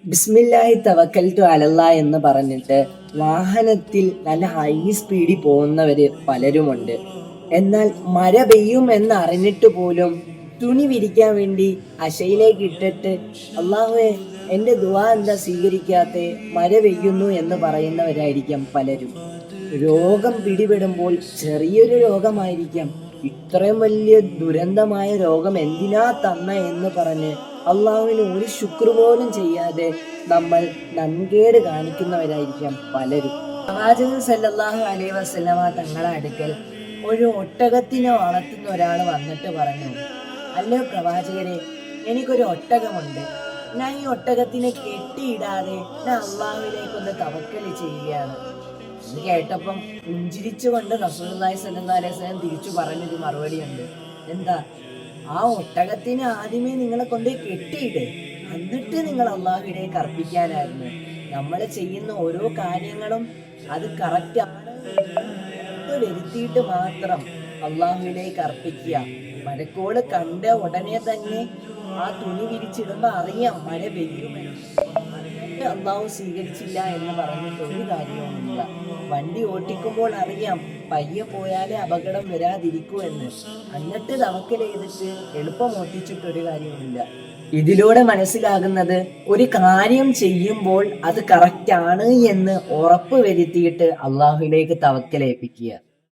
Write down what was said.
ബിസ്മില്ലാഹി തവക്കൽതു അലല്ലാ എന്ന് പറഞ്ഞിട്ട് വാഹനത്തിൽ നല്ല ഹൈ സ്പീഡിൽ പോകുന്നവര് പലരുമുണ്ട്. എന്നാൽ മഴ പെയ്യും എന്ന് അറിഞ്ഞിട്ട് പോലും തുണി വിരിക്കാൻ വേണ്ടി അശയിലേക്ക് ഇട്ടിട്ട് അള്ളാഹുവേ എൻ്റെ ദുആ എന്താ സ്വീകരിക്കാത്തെ, മഴ പെയ്യുന്നു എന്ന് പറയുന്നവരായിരിക്കാം പലരും. രോഗം പിടിപെടുമ്പോൾ ചെറിയൊരു രോഗമായിരിക്കാം, ഇത്രയും വലിയ ദുരന്തമായ രോഗം എന്തിനാ തന്ന എന്ന് പറഞ്ഞ് അള്ളാഹുവിന് ഒരു ശുക്ർ പോലും ചെയ്യാതെ നമ്മൾ നന്കേട് കാണിക്കുന്നവരായിരിക്കാം പലരും. പ്രവാചകൻ സല്ലല്ലാഹു അലൈഹി വസല്ലമ തങ്ങളുടെ അടുക്കൽ ഒരു ഒട്ടകത്തിനെ വളർത്തുന്ന ഒരാൾ വന്നിട്ട് പറഞ്ഞു, അല്ലോ പ്രവാചകരെ, എനിക്കൊരു ഒട്ടകമുണ്ട്. ഞാൻ ഈ ഒട്ടകത്തിനെ കെട്ടിയിടാതെ ഞാൻ അള്ളാഹുവിലേക്കൊന്ന് തവക്കല് ചെയ്യുകയാണ്. ഇത് കേട്ടപ്പം പുഞ്ചിരിച്ചുകൊണ്ട് റസൂലുള്ളാഹി സ്വല്ലല്ലാഹു അലൈഹി വസല്ലം തിരിച്ചു പറഞ്ഞൊരു മറുപടിയുണ്ട്. എന്താ? ആ ഒട്ടകത്തിന് ആദ്യമേ നിങ്ങളെ കൊണ്ട് കെട്ടിയിട്, എന്നിട്ട് നിങ്ങൾ അള്ളാഹുവിലേക്ക് അർപ്പിക്കാനായിരുന്നു. നമ്മൾ ചെയ്യുന്ന ഓരോ കാര്യങ്ങളും അത് കറക്റ്റ് വരുത്തിയിട്ട് മാത്രം അള്ളാഹുവിലേക്ക് അർപ്പിക്കുക. മഴക്കോള് കണ്ട ഉടനെ തന്നെ ആ തുണി വിരിച്ചിടുമ്പോ അറിയാം മഴ പെയ്യുമെന്ന്. അള്ളാഹു സ്വീകരിച്ചില്ല എന്ന് പറഞ്ഞിട്ട് ഒരു കാര്യവുമില്ല. വണ്ടി ഓട്ടിക്കുമ്പോൾ അറിയാം പയ്യെ പോയാലേ അപകടം വരാതിരിക്കൂ എന്ന്. എന്നിട്ട് തവക്കൽ ചെയ്തിട്ട് എളുപ്പം ഓട്ടിച്ചിട്ടൊരു കാര്യവുമില്ല. ഇതിലൂടെ മനസ്സിലാകുന്നത്, ഒരു കാര്യം ചെയ്യുമ്പോൾ അത് കറക്റ്റ് ആണ് എന്ന് ഉറപ്പ് വരുത്തിയിട്ട് അള്ളാഹുവിലേക്ക് തവക്കലേൽപ്പിക്കുക.